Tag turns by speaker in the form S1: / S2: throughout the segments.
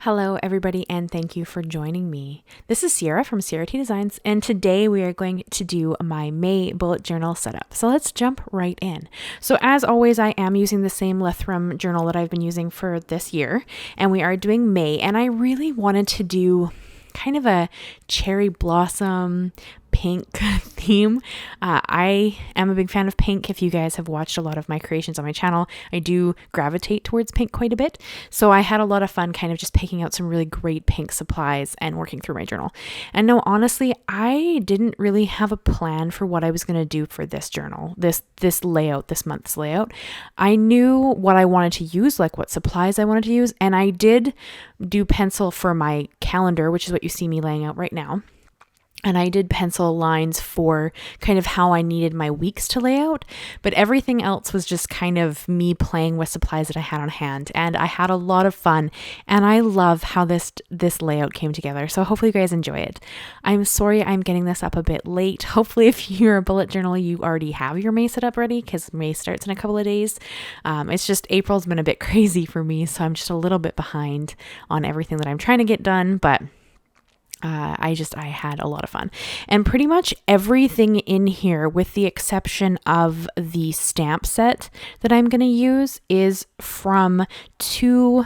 S1: Hello everybody and thank you for joining me. This is Ciara from Ciara T Designs and today we are going to do my May bullet journal setup. So let's jump right in. So as always I am using the same Leuchtturm journal that I've been using for this year and we are doing May, and I really wanted to do kind of a cherry blossom pink theme. I am a big fan of pink. If you guys have watched a lot of my creations on my channel, I do gravitate towards pink quite a bit. So I had a lot of fun kind of just picking out some really great pink supplies and working through my journal. And no, honestly, I didn't really have a plan for what I was going to do for this journal, this layout, this month's layout. I knew what I wanted to use, like what supplies I wanted to use, and I did do pencil for my calendar, which is what you see me laying out right now. And I did pencil lines for kind of how I needed my weeks to lay out, but everything else was just kind of me playing with supplies that I had on hand, and I had a lot of fun, and I love how this layout came together. So hopefully you guys enjoy it. I'm sorry I'm getting this up a bit late. Hopefully if you're a bullet journaler, you already have your May set up ready because May starts in a couple of days. It's just April's been a bit crazy for me, so I'm just a little bit behind on everything that I'm trying to get done, but I had a lot of fun. And pretty much everything in here, with the exception of the stamp set that I'm going to use, is from two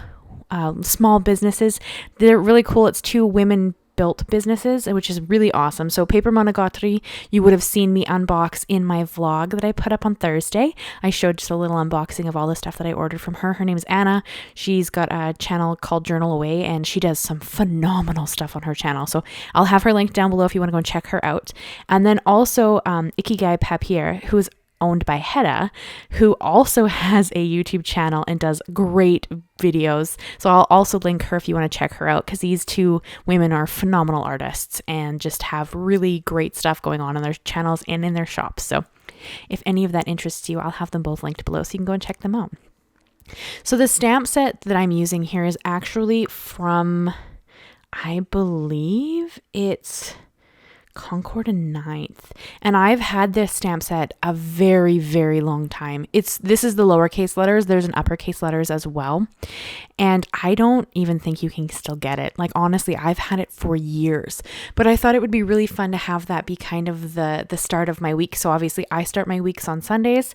S1: small businesses. They're really cool. It's two women built businesses, which is really awesome. So Paper Monogatari, you would have seen me unbox in my vlog that I put up on Thursday. I showed just a little unboxing of all the stuff that I ordered from her. Her name is Anna. She's got a channel called Journal Away, and she does some phenomenal stuff on her channel. So I'll have her linked down below if you want to go and check her out. And then also Ikigai Papir, who's owned by Hedda, who also has a YouTube channel and does great videos. So I'll also link her if you want to check her out, because these two women are phenomenal artists and just have really great stuff going on their channels and in their shops. So if any of that interests you, I'll have them both linked below so you can go and check them out. So the stamp set that I'm using here is actually from, I believe it's Concord and Ninth, and I've had this stamp set a very, very long time. This is the lowercase letters. There's an uppercase letters as well, and I don't even think you can still get it. Like honestly, I've had it for years, but I thought it would be really fun to have that be kind of the start of my week. So obviously I start my weeks on Sundays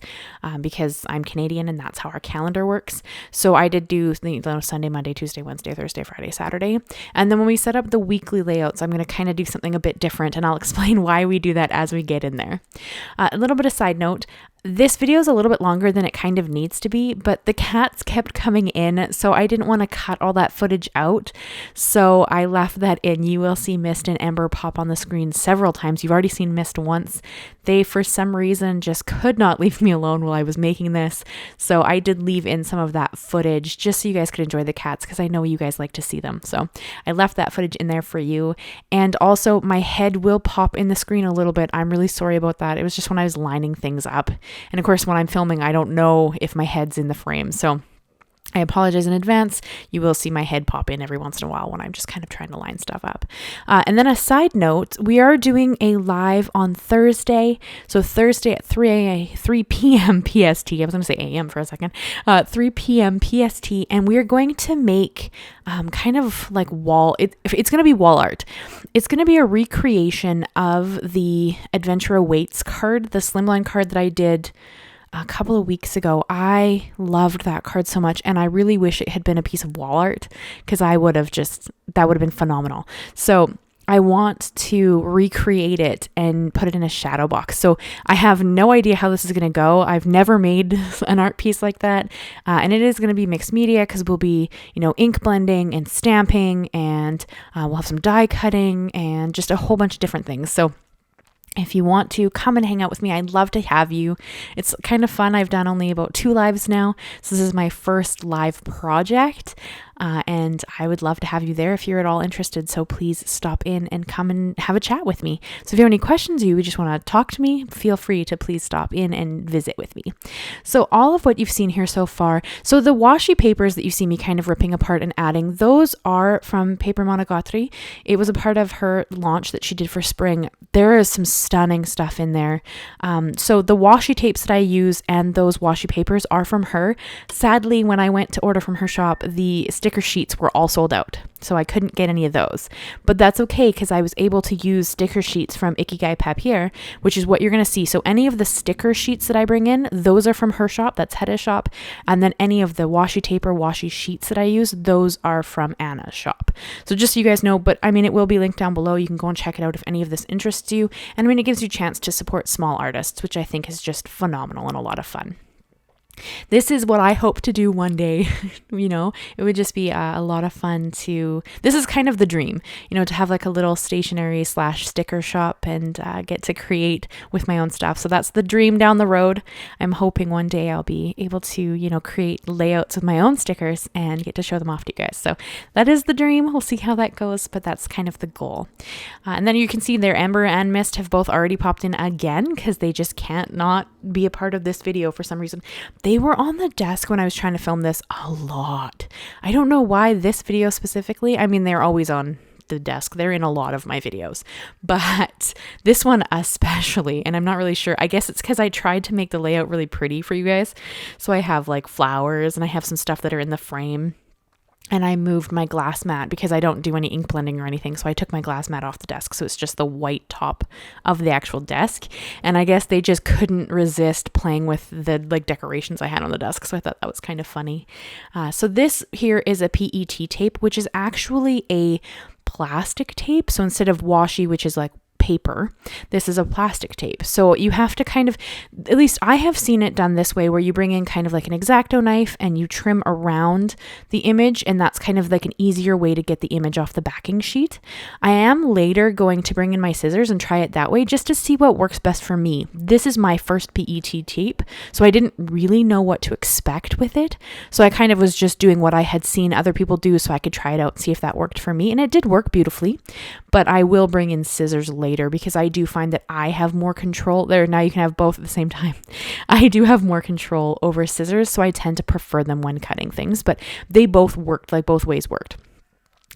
S1: because I'm Canadian and that's how our calendar works. So I did do Sunday, Monday, Tuesday, Wednesday, Thursday, Friday, Saturday, and then when we set up the weekly layouts, I'm going to kind of do something a bit different, and I'll explain why we do that as we get in there. A little bit of side note, this video is a little bit longer than it kind of needs to be, but the cats kept coming in, so I didn't want to cut all that footage out, so I left that in. You will see Mist and Ember pop on the screen several times. You've already seen Mist once. They, for some reason, just could not leave me alone while I was making this, so I did leave in some of that footage just so you guys could enjoy the cats, because I know you guys like to see them. So I left that footage in there for you, and also my head will pop in the screen a little bit. I'm really sorry about that. It was just when I was lining things up. And of course, when I'm filming, I don't know if my head's in the frame. So I apologize in advance. You will see my head pop in every once in a while when I'm just kind of trying to line stuff up. And then a side note, we are doing a live on Thursday. So Thursday at 3 p.m. PST. I was going to say AM for a second. 3 p.m. PST. And we are going to make kind of like it's going to be wall art. It's going to be a recreation of the Adventure Awaits card, the slimline card that I did a couple of weeks ago. I loved that card so much, and I really wish it had been a piece of wall art, because that would have been phenomenal. So I want to recreate it and put it in a shadow box. So I have no idea how this is going to go. I've never made an art piece like that. And it is going to be mixed media, because we'll be, ink blending and stamping, and we'll have some die cutting and just a whole bunch of different things. So if you want to come and hang out with me, I'd love to have you. It's kind of fun. I've done only about 2 lives now, so this is my first live project. And I would love to have you there if you're at all interested. So please stop in and come and have a chat with me. So if you have any questions, you just want to talk to me, feel free to please stop in and visit with me. So all of what you've seen here so far, so the washi papers that you see me kind of ripping apart and adding, those are from Paper Monogatari. It was a part of her launch that she did for spring. There is some stunning stuff in there. So the washi tapes that I use and those washi papers are from her. Sadly, when I went to order from her shop, the sticker sheets were all sold out. so I couldn't get any of those. But that's okay because I was able to use sticker sheets from Ikigai Papir, which is what you're going to see. So any of the sticker sheets that I bring in, those are from her shop. That's Hedda's shop. And then any of the washi tape or washi sheets that I use, those are from Anna's shop. So just so you guys know, but I mean, it will be linked down below. You can go and check it out if any of this interests you. And I mean, it gives you a chance to support small artists, which I think is just phenomenal and a lot of fun. This is what I hope to do one day. It would just be a lot of fun this is kind of the dream, to have like a little stationery / sticker shop and get to create with my own stuff. So that's the dream down the road. I'm hoping one day I'll be able to, create layouts with my own stickers and get to show them off to you guys. So that is the dream. We'll see how that goes, but that's kind of the goal. And then you can see there, Ember and Mist have both already popped in again because they just can't not be a part of this video for some reason. They were on the desk when I was trying to film this a lot. I don't know why this video specifically. I mean, they're always on the desk. They're in a lot of my videos, but this one especially, and I'm not really sure. I guess it's because I tried to make the layout really pretty for you guys. So I have like flowers and I have some stuff that are in the frame. And I moved my glass mat because I don't do any ink blending or anything. So I took my glass mat off the desk. So it's just the white top of the actual desk. And I guess they just couldn't resist playing with the decorations I had on the desk. So I thought that was kind of funny. So this here is a PET tape, which is actually a plastic tape. So instead of washi, which is like paper, this is a plastic tape. So you have to kind of, at least I have seen it done this way, where you bring in kind of like an X-Acto knife and you trim around the image, and that's kind of like an easier way to get the image off the backing sheet. I am later going to bring in my scissors and try it that way just to see what works best for me. This is my first PET tape, so I didn't really know what to expect with it. So I kind of was just doing what I had seen other people do so I could try it out and see if that worked for me. And it did work beautifully, but I will bring in scissors later because I do find that I have more control there. Now you can have both at the same time. I do have more control over scissors, so I tend to prefer them when cutting things, but they both worked, like both ways worked.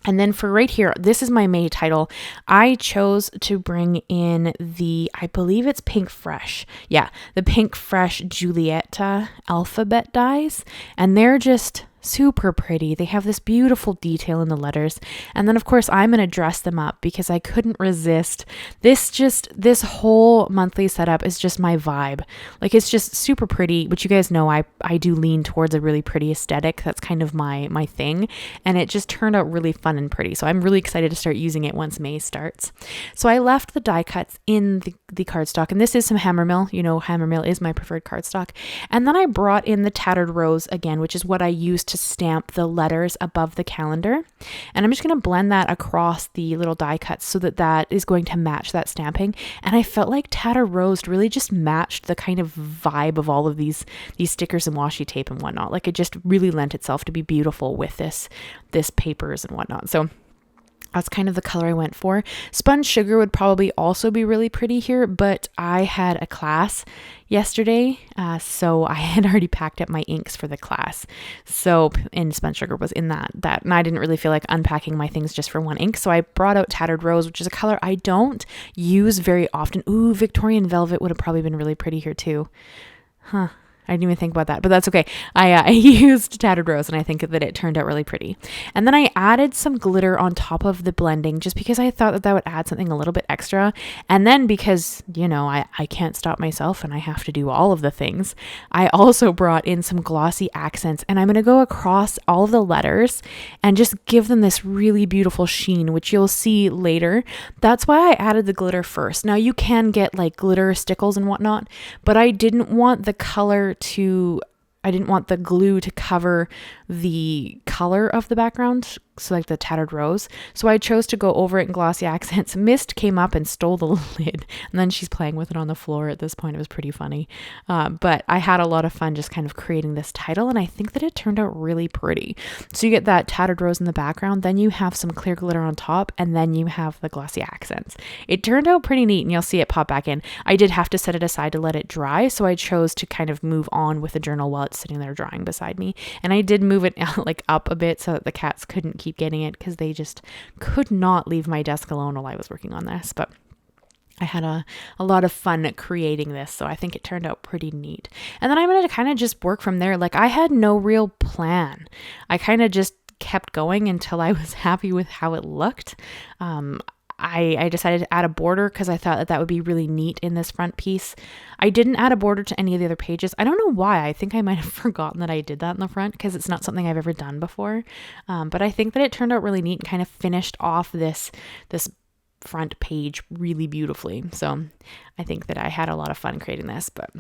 S1: And then for right here, this is my May title. I chose to bring in I believe it's Pink Fresh. Yeah, the Pink Fresh Julieta alphabet dies. And they're just super pretty. They have this beautiful detail in the letters. And then of course I'm going to dress them up because I couldn't resist. This whole monthly setup is just my vibe. Like, it's just super pretty, which you guys know I do lean towards a really pretty aesthetic. That's kind of my thing. And it just turned out really fun and pretty. So I'm really excited to start using it once May starts. So I left the die cuts in the cardstock, and this is some HammerMill. HammerMill is my preferred cardstock. And then I brought in the Tattered Rose again, which is what I used to stamp the letters above the calendar. And I'm just going to blend that across the little die cuts so that is going to match that stamping. And I felt like Tattered Rose really just matched the kind of vibe of all of these stickers and washi tape and whatnot. Like, it just really lent itself to be beautiful with this papers and whatnot. So that's kind of the color I went for. Sponge Sugar would probably also be really pretty here, but I had a class yesterday, so I had already packed up my inks for the class. So, and Sponge Sugar was in that, and I didn't really feel like unpacking my things just for one ink, so I brought out Tattered Rose, which is a color I don't use very often. Ooh, Victorian Velvet would have probably been really pretty here too. Huh. I didn't even think about that, but that's okay. I used Tattered Rose, and I think that it turned out really pretty. And then I added some glitter on top of the blending just because I thought that would add something a little bit extra. And then because, I can't stop myself and I have to do all of the things, I also brought in some glossy accents, and I'm going to go across all of the letters and just give them this really beautiful sheen, which you'll see later. That's why I added the glitter first. Now you can get like glitter stickles and whatnot, but I didn't want the glue to cover the color of the background, so like the Tattered Rose. So I chose to go over it in glossy accents. Mist came up and stole the lid, and then she's playing with it on the floor at this point. It was pretty funny. But I had a lot of fun just kind of creating this title, and I think that it turned out really pretty. So you get that Tattered Rose in the background, then you have some clear glitter on top, and then you have the glossy accents. It turned out pretty neat, and you'll see it pop back in. I did have to set it aside to let it dry, so I chose to kind of move on with the journal while it's sitting there drying beside me. And I did move it like up a bit so that the cats couldn't keep getting it, because they just could not leave my desk alone while I was working on this. But I had a lot of fun creating this, so I think it turned out pretty neat. And then I'm going to kind of just work from there. Like, I had no real plan. I kind of just kept going until I was happy with how it looked. I decided to add a border because I thought that would be really neat in this front piece. I didn't add a border to any of the other pages. I don't know why. I think I might have forgotten that I did that in the front because it's not something I've ever done before. But I think that it turned out really neat and kind of finished off this front page really beautifully. So I think that I had a lot of fun creating this, but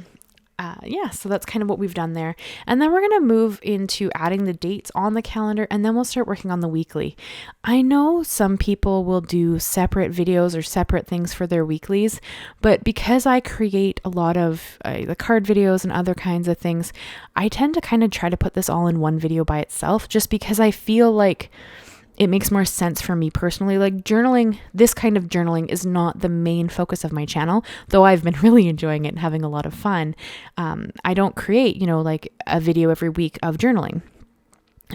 S1: so that's kind of what we've done there. And then we're going to move into adding the dates on the calendar, and then we'll start working on the weekly. I know some people will do separate videos or separate things for their weeklies, but because I create a lot of the card videos and other kinds of things, I tend to kind of try to put this all in one video by itself, just because I feel like it makes more sense for me personally. Like journaling, this kind of journaling is not the main focus of my channel, though I've been really enjoying it and having a lot of fun. I don't create, like a video every week of journaling.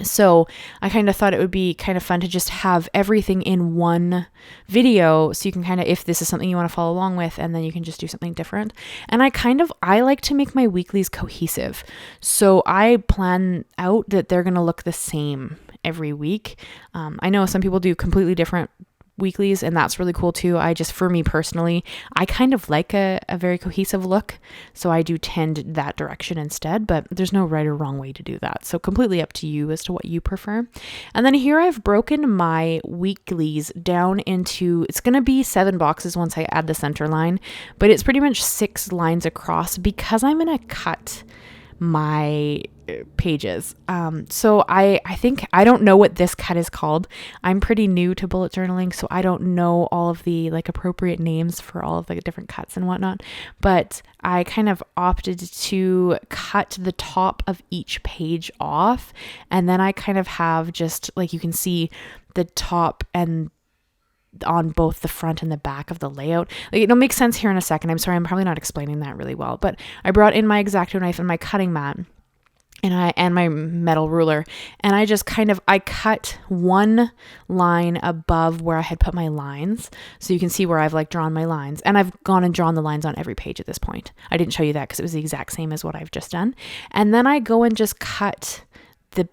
S1: So I kind of thought it would be kind of fun to just have everything in one video. So you can kind of, if this is something you want to follow along with, and then you can just do something different. And I like to make my weeklies cohesive. So I plan out that they're going to look the same every week. I know some people do completely different weeklies, and that's really cool too. For me personally, I kind of like a very cohesive look, so I do tend that direction instead, but there's no right or wrong way to do that. So completely up to you as to what you prefer. And then here I've broken my weeklies down into, it's going to be 7 boxes once I add the center line, but it's pretty much 6 lines across because I'm going to cut my pages. So I think, I don't know what this cut is called. I'm pretty new to bullet journaling, so I don't know all of the appropriate names for all of the different cuts and whatnot, but I kind of opted to cut the top of each page off, and then I kind of have just you can see the top and on both the front and the back of the layout. It'll make sense here in a second. I'm sorry, I'm probably not explaining that really well, but I brought in my X-Acto knife and my cutting mat and my metal ruler, and I just I cut one line above where I had put my lines, so you can see where I've drawn my lines, and I've gone and drawn the lines on every page at this point. I didn't show you that because it was the exact same as what I've just done. And then I go and just cut the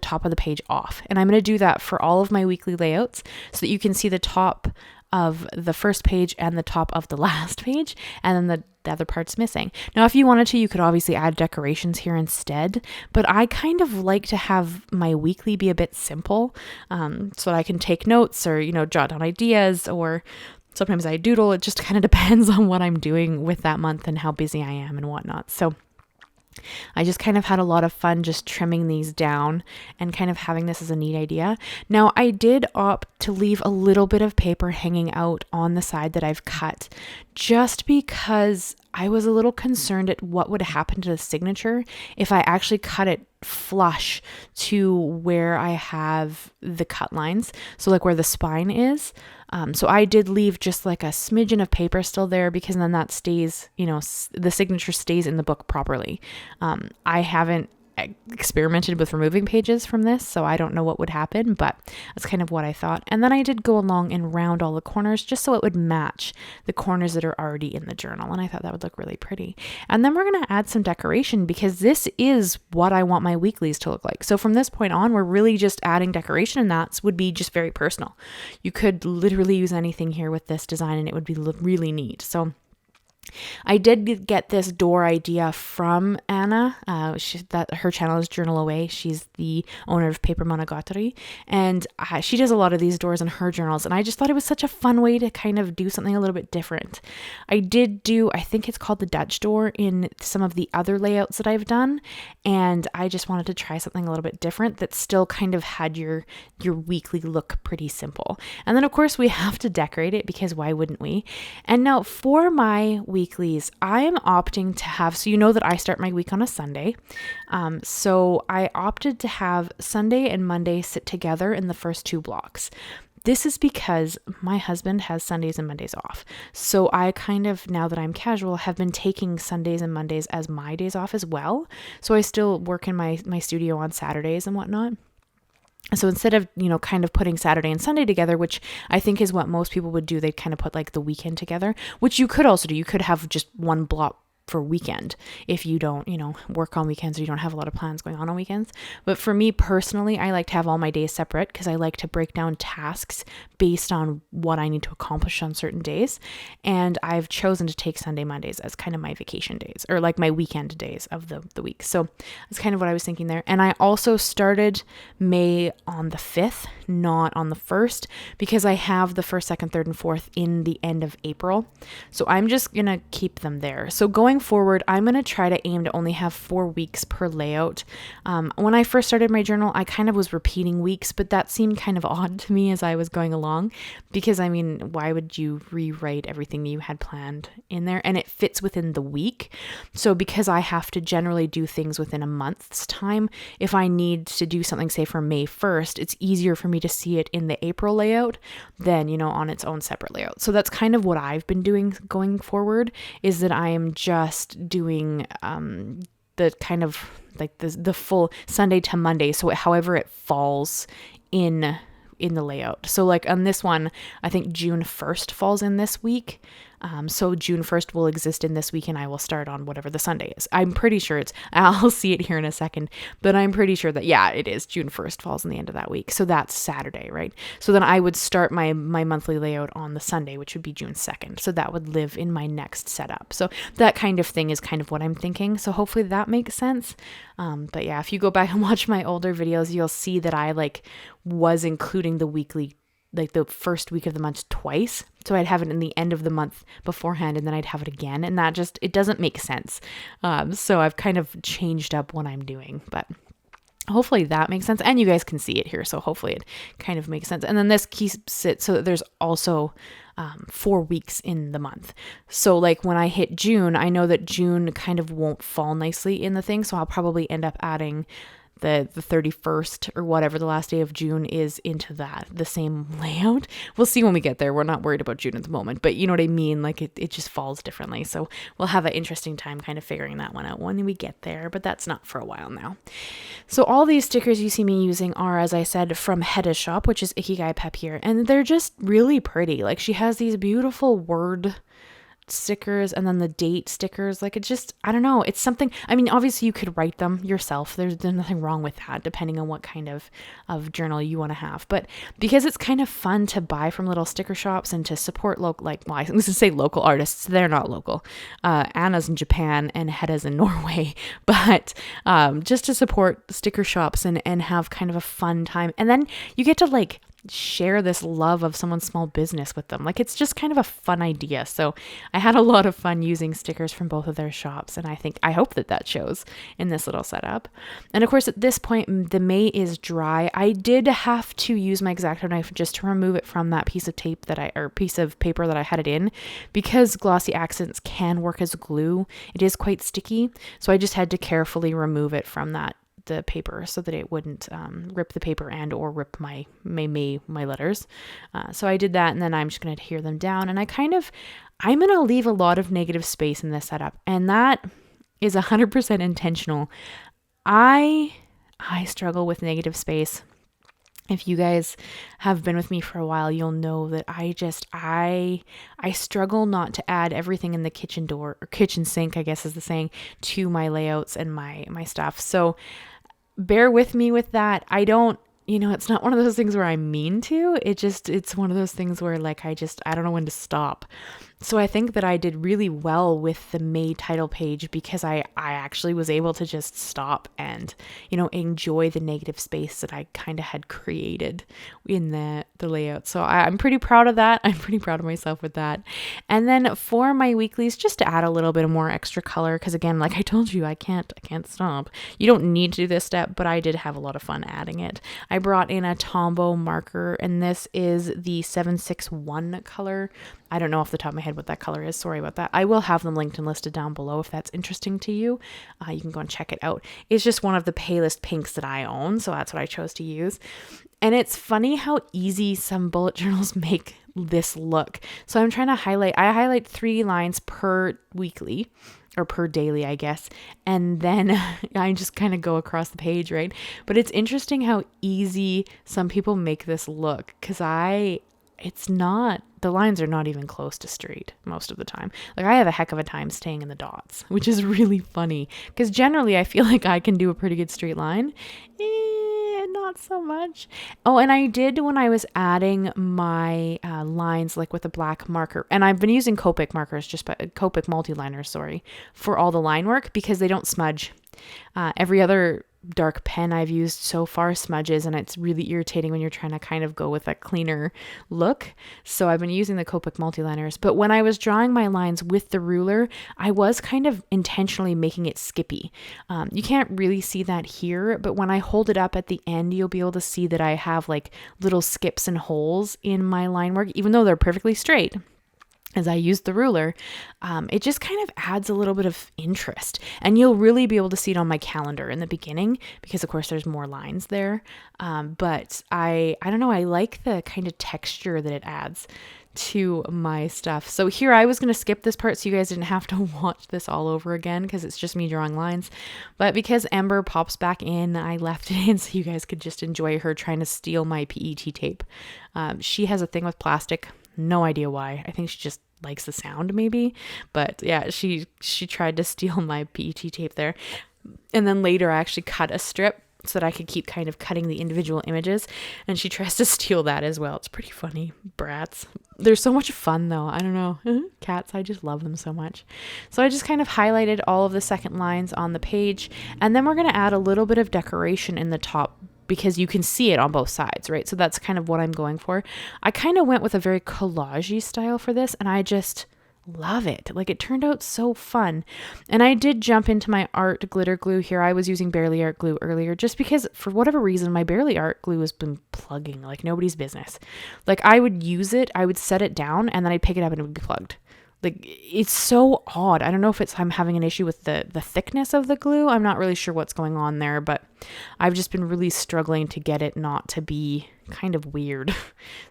S1: top of the page off. And I'm going to do that for all of my weekly layouts so that you can see the top of the first page and the top of the last page, and then the other part's missing. Now, if you wanted to, you could obviously add decorations here instead, but I kind of like to have my weekly be a bit simple, so that I can take notes or, jot down ideas, or sometimes I doodle. It just kind of depends on what I'm doing with that month and how busy I am and whatnot. So I just kind of had a lot of fun just trimming these down and kind of having this as a neat idea. Now, I did opt to leave a little bit of paper hanging out on the side that I've cut, just because I was a little concerned at what would happen to the signature if I actually cut it flush to where I have the cut lines, so where the spine is. So I did leave just a smidgen of paper still there, because then that stays, the signature stays in the book properly. I haven't experimented with removing pages from this, so I don't know what would happen, but that's kind of what I thought. And then I did go along and round all the corners just so it would match the corners that are already in the journal, and I thought that would look really pretty. And then we're going to add some decoration, because this is what I want my weeklies to look like. So from this point on, we're really just adding decoration, and that would be just very personal. You could literally use anything here with this design and it would be really neat. So I did get this door idea from Anna. Her channel is Journal Away. She's the owner of Paper Monogatari, and she does a lot of these doors in her journals, and I just thought it was such a fun way to kind of do something a little bit different. I did do, I think it's called the Dutch door in some of the other layouts that I've done, and I just wanted to try something a little bit different that still kind of had your weekly look pretty simple. And then of course we have to decorate it, because why wouldn't we? And now for my weeklies, I am opting to have, so that I start my week on a Sunday. So I opted to have Sunday and Monday sit together in the first 2 blocks. This is because my husband has Sundays and Mondays off. So I kind of, now that I'm casual, have been taking Sundays and Mondays as my days off as well. So I still work in my studio on Saturdays and whatnot. So instead of, kind of putting Saturday and Sunday together, which I think is what most people would do, they'd kind of put the weekend together, which you could also do. You could have just one block for weekend if you don't, work on weekends or you don't have a lot of plans going on weekends. But for me personally, I like to have all my days separate because I like to break down tasks based on what I need to accomplish on certain days. And I've chosen to take Sunday, Mondays as kind of my vacation days, or like my weekend days of the week. So that's kind of what I was thinking there. And I also started May on the 5th, not on the 1st, because I have the 1st, 2nd, 3rd, and 4th in the end of April. So I'm just going to keep them there. So going forward, I'm going to try to aim to only have 4 weeks per layout. When I first started my journal, I kind of was repeating weeks, but that seemed kind of odd to me as I was going along, because why would you rewrite everything you had planned in there? And it fits within the week. So because I have to generally do things within a month's time, if I need to do something, say for May 1st, it's easier for me to see it in the April layout than, on its own separate layout. So that's kind of what I've been doing going forward, is that I am just doing the kind of like the full Sunday to Monday. So however it falls in the layout. So like on this one, I think June 1st falls in this week. So June 1st will exist in this week, and I will start on whatever the Sunday is. I'm pretty sure I'll see it here in a second, but I'm pretty sure that, yeah, it is June 1st falls in the end of that week. So that's Saturday, right? So then I would start my monthly layout on the Sunday, which would be June 2nd. So that would live in my next setup. So that kind of thing is kind of what I'm thinking. So hopefully that makes sense. But yeah, if you go back and watch my older videos, you'll see that I was including the weekly, the first week of the month twice. So I'd have it in the end of the month beforehand, and then I'd have it again. And that it doesn't make sense. So I've kind of changed up what I'm doing, but hopefully that makes sense. And you guys can see it here. So hopefully it kind of makes sense. And then this keeps it so that there's also 4 weeks in the month. So like when I hit June, I know that June kind of won't fall nicely in the thing. So I'll probably end up adding the 31st or whatever the last day of June is into the same layout. We'll see when we get there. We're not worried about June at the moment, but you know what I mean? Like it just falls differently. So we'll have an interesting time kind of figuring that one out when we get there, but that's not for a while now. So all these stickers you see me using are, as I said, from Hedda's shop, which is Ikigai Papir, and they're just really pretty. Like she has these beautiful word stickers and then the date stickers. Like it just, I don't know, it's something. Obviously you could write them yourself. There's nothing wrong with that, depending on what kind of journal you want to have. But because it's kind of fun to buy from little sticker shops and to support local, I was going to say local artists. They're not local. Anna's in Japan and Hedda's in Norway. But just to support sticker shops and have kind of a fun time. And then you get to share this love of someone's small business with them. It's just kind of a fun idea. So I had a lot of fun using stickers from both of their shops, and I hope that shows in this little setup. And of course, at this point, the May is dry. I did have to use my X-Acto knife just to remove it from that piece of paper that I had it in, because Glossy Accents can work as glue. It is quite sticky, so I just had to carefully remove it from the paper so that it wouldn't rip the paper and or rip my letters. So I did that, and then I'm just going to adhere them down, and I'm going to leave a lot of negative space in this setup, and that is 100% intentional. I struggle with negative space. If you guys have been with me for a while, you'll know that I struggle not to add everything in the kitchen door or kitchen sink, I guess is the saying, to my layouts and my stuff. So bear with me with that. I don't, it's not one of those things where I mean to. It's one of those things where I don't know when to stop. So I think that I did really well with the May title page because I actually was able to just stop and, enjoy the negative space that I kind of had created in the layout. So I'm pretty proud of that. I'm pretty proud of myself with that. And then for my weeklies, just to add a little bit more extra color, because again, like I told you, I can't stop. You don't need to do this step, but I did have a lot of fun adding it. I brought in a Tombow marker, and this is the 761 color. I don't know off the top of my head what that color is. Sorry about that. I will have them linked and listed down below if that's interesting to you. You can go and check it out. It's just one of the palest pinks that I own, so that's what I chose to use. And it's funny how easy some bullet journals make this look. So I'm trying to I highlight 3 lines per weekly, or per daily, I guess. And then I just kind of go across the page, right? But it's interesting how easy some people make this look, because the lines are not even close to straight most of the time. Like I have a heck of a time staying in the dots, which is really funny because generally I feel like I can do a pretty good straight line. Not so much. Oh, and I did when I was adding my lines like with a black marker, and I've been using Copic markers, Copic Multiliner, sorry, for all the line work because they don't smudge. Every other dark pen I've used so far smudges, and it's really irritating when you're trying to kind of go with a cleaner look. So I've been using the Copic Multiliners, but when I was drawing my lines with the ruler, I was kind of intentionally making it skippy. You can't really see that here, but when I hold it up at the end, you'll be able to see that I have like little skips and holes in my line work, even though they're perfectly straight. As I use the ruler, it just kind of adds a little bit of interest, and you'll really be able to see it on my calendar in the beginning because of course there's more lines there. But I don't know, I like the kind of texture that it adds to my stuff. So here I was going to skip this part so you guys didn't have to watch this all over again because it's just me drawing lines. But because Ember pops back in, I left it in so you guys could just enjoy her trying to steal my PET tape. She has a thing with plastic. No idea why. I think she just likes the sound maybe. But yeah, she tried to steal my PET tape there. And then later I actually cut a strip so that I could keep kind of cutting the individual images. And she tries to steal that as well. It's pretty funny. Brats. They're so much fun though. I don't know. Cats, I just love them so much. So I just kind of highlighted all of the second lines on the page. And then we're going to add a little bit of decoration in the top because you can see it on both sides, right? So that's kind of what I'm going for. I kind of went with a very collage-y style for this, and I just love it. Like, it turned out so fun. And I did jump into my art glitter glue here. I was using Barely Art glue earlier just because for whatever reason, my Barely Art glue has been plugging like nobody's business. Like, I would use it, I would set it down, and then I'd pick it up and it would be plugged. Like, it's so odd. I don't know if I'm having an issue with the thickness of the glue. I'm not really sure what's going on there, but I've just been really struggling to get it not to be kind of weird.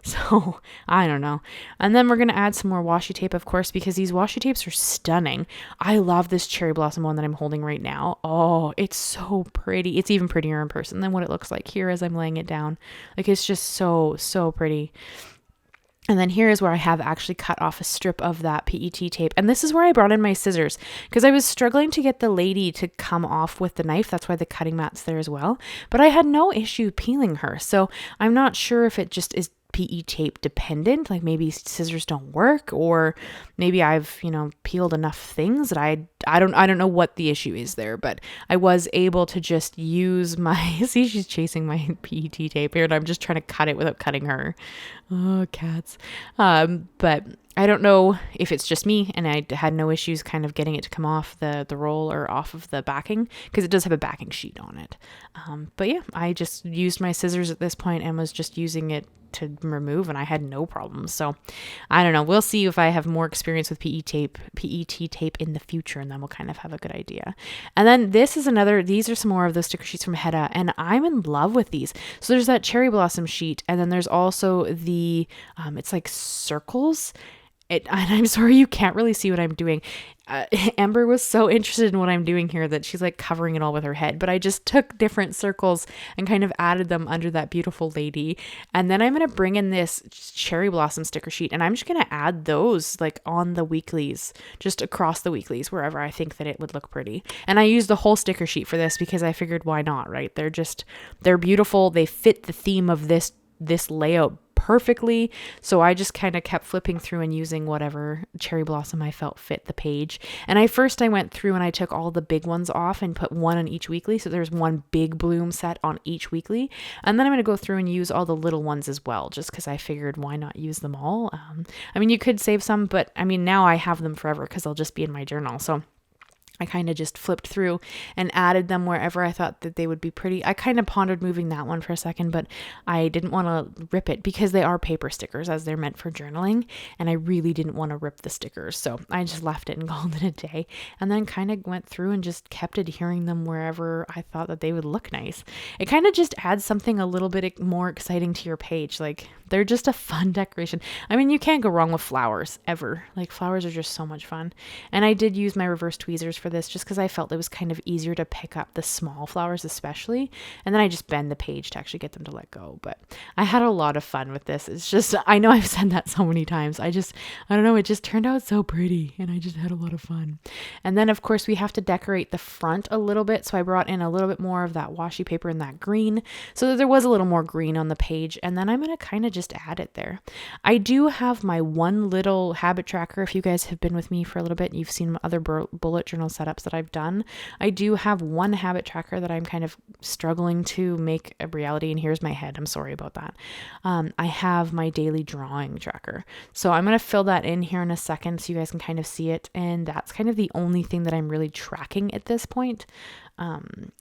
S1: So I don't know. And then we're going to add some more washi tape, of course, because these washi tapes are stunning. I love this cherry blossom one that I'm holding right now. Oh, it's so pretty. It's even prettier in person than what it looks like here as I'm laying it down. Like, it's just so, so pretty. And then here is where I have actually cut off a strip of that PET tape. And this is where I brought in my scissors because I was struggling to get the lady to come off with the knife. That's why the cutting mat's there as well. But I had no issue peeling her. So I'm not sure if it just is PE tape dependent, like maybe scissors don't work, or maybe I've, peeled enough things that I don't know what the issue is there, but I was able to just use my, see, she's chasing my PET tape here and I'm just trying to cut it without cutting her. Oh, cats. But I don't know if it's just me and I had no issues kind of getting it to come off the roll or off of the backing because it does have a backing sheet on it. But yeah, I just used my scissors at this point and was just using it to remove and I had no problems. So I don't know. We'll see if I have more experience with PET tape in the future and then we'll kind of have a good idea. And then these are some more of those sticker sheets from Hedda and I'm in love with these. So there's that cherry blossom sheet and then there's also the, it's like circles. And I'm sorry, you can't really see what I'm doing. Ember was so interested in what I'm doing here that she's like covering it all with her head. But I just took different circles and kind of added them under that beautiful lady. And then I'm going to bring in this cherry blossom sticker sheet. And I'm just going to add those like on the weeklies, just across the weeklies, wherever I think that it would look pretty. And I used the whole sticker sheet for this because I figured why not, right? They're beautiful. They fit the theme of this layout perfectly. So I just kind of kept flipping through and using whatever cherry blossom I felt fit the page. And I went through and I took all the big ones off and put one on each weekly. So there's one big bloom set on each weekly. And then I'm going to go through and use all the little ones as well, just because I figured why not use them all? You could save some, but now I have them forever because they'll just be in my journal. So I kind of just flipped through and added them wherever I thought that they would be pretty. I kind of pondered moving that one for a second, but I didn't want to rip it because they are paper stickers as they're meant for journaling. And I really didn't want to rip the stickers. So I just left it and called it a day. And then kind of went through and just kept adhering them wherever I thought that they would look nice. It kind of just adds something a little bit more exciting to your page. Like, they're just a fun decoration. You can't go wrong with flowers ever. Like, flowers are just so much fun. And I did use my reverse tweezers for for this just because I felt it was kind of easier to pick up the small flowers especially. And then I just bend the page to actually get them to let go. But I had a lot of fun with this. It's just, I know I've said that so many times. I don't know, it just turned out so pretty and I just had a lot of fun. And then of course we have to decorate the front a little bit. So I brought in a little bit more of that washi paper and that green so that there was a little more green on the page. And then I'm going to kind of just add it there. I do have my one little habit tracker. If you guys have been with me for a little bit, you've seen other bullet journal setups that I've done. I do have one habit tracker that I'm kind of struggling to make a reality. And here's my head. I'm sorry about that. I have my daily drawing tracker. So I'm going to fill that in here in a second so you guys can kind of see it. And that's kind of the only thing that I'm really tracking at this point.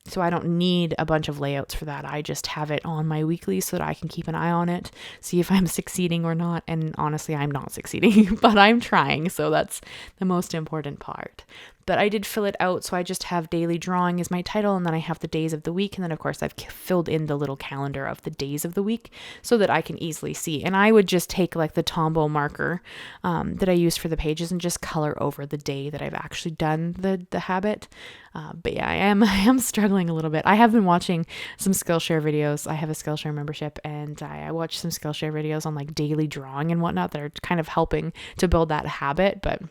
S1: So I don't need a bunch of layouts for that. I just have it on my weekly so that I can keep an eye on it, see if I'm succeeding or not. And honestly, I'm not succeeding, but I'm trying. So that's the most important part. But I did fill it out. So I just have daily drawing as my title. And then I have the days of the week. And then of course I've filled in the little calendar of the days of the week so that I can easily see. And I would just take like the Tombow marker that I use for the pages and just color over the day that I've actually done the habit. But yeah, I am struggling a little bit. I have been watching some Skillshare videos. I have a Skillshare membership and I watch some Skillshare videos on like daily drawing and whatnot that are kind of helping to build that habit. But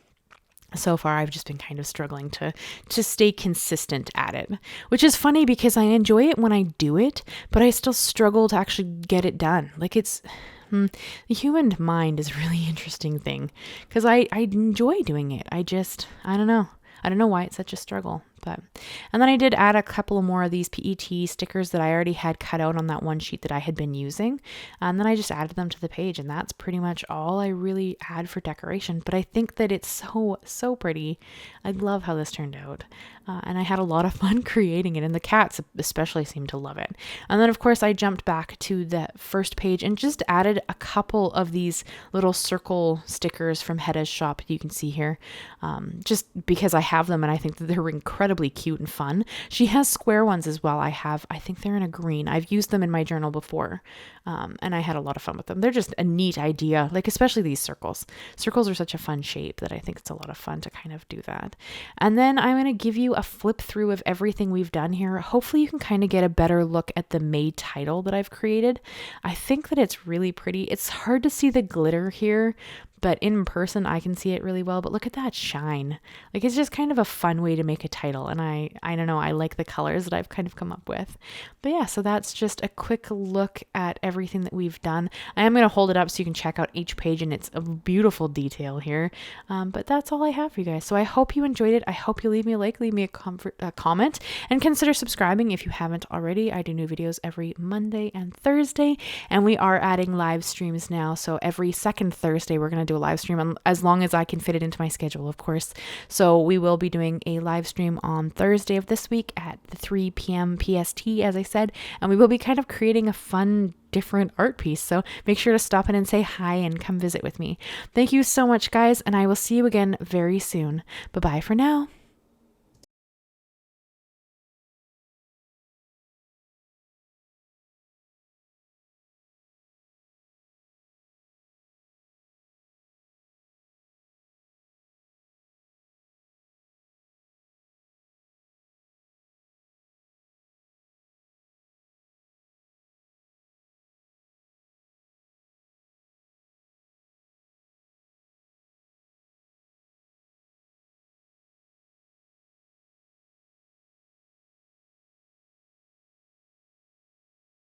S1: so far, I've just been kind of struggling to stay consistent at it, which is funny because I enjoy it when I do it, but I still struggle to actually get it done. Like the human mind is a really interesting thing because I enjoy doing it. I don't know. I don't know why it's such a struggle. And then I did add a couple more of these PET stickers that I already had cut out on that one sheet that I had been using. And then I just added them to the page, and that's pretty much all I really add for decoration. But I think that it's so pretty. I love how this turned out. And I had a lot of fun creating it, and the cats especially seemed to love it. And then of course I jumped back to the first page and just added a couple of these little circle stickers from Hedda's shop you can see here. Just because I have them and I think that they're incredibly cute and fun. She has square ones as well. I think they're in a green. I've used them in my journal before. And I had a lot of fun with them. They're just a neat idea, like especially these circles. Circles are such a fun shape that I think it's a lot of fun to kind of do that. And then I'm going to give you a flip through of everything we've done here. Hopefully you can kind of get a better look at the May title that I've created. I think that it's really pretty. It's hard to see the glitter here, but in person I can see it really well. But look at that shine. Like it's just kind of a fun way to make a title. And I don't know, I like the colors that I've kind of come up with. But yeah, so that's just a quick look at everything that we've done. I am going to hold it up so you can check out each page, and it's a beautiful detail here. But that's all I have for you guys. So I hope you enjoyed it. I hope you leave me a comment, and consider subscribing if you haven't already. I do new videos every Monday and Thursday, and we are adding live streams now. So every second Thursday, we're going to do a live stream, as long as I can fit it into my schedule, of course. So we will be doing a live stream on Thursday of this week at 3 p.m. PST, as I said, and we will be kind of creating a fun, different art piece. So make sure to stop in and say hi and come visit with me. Thank you so much, guys, and I will see you again very soon. Bye-bye for now.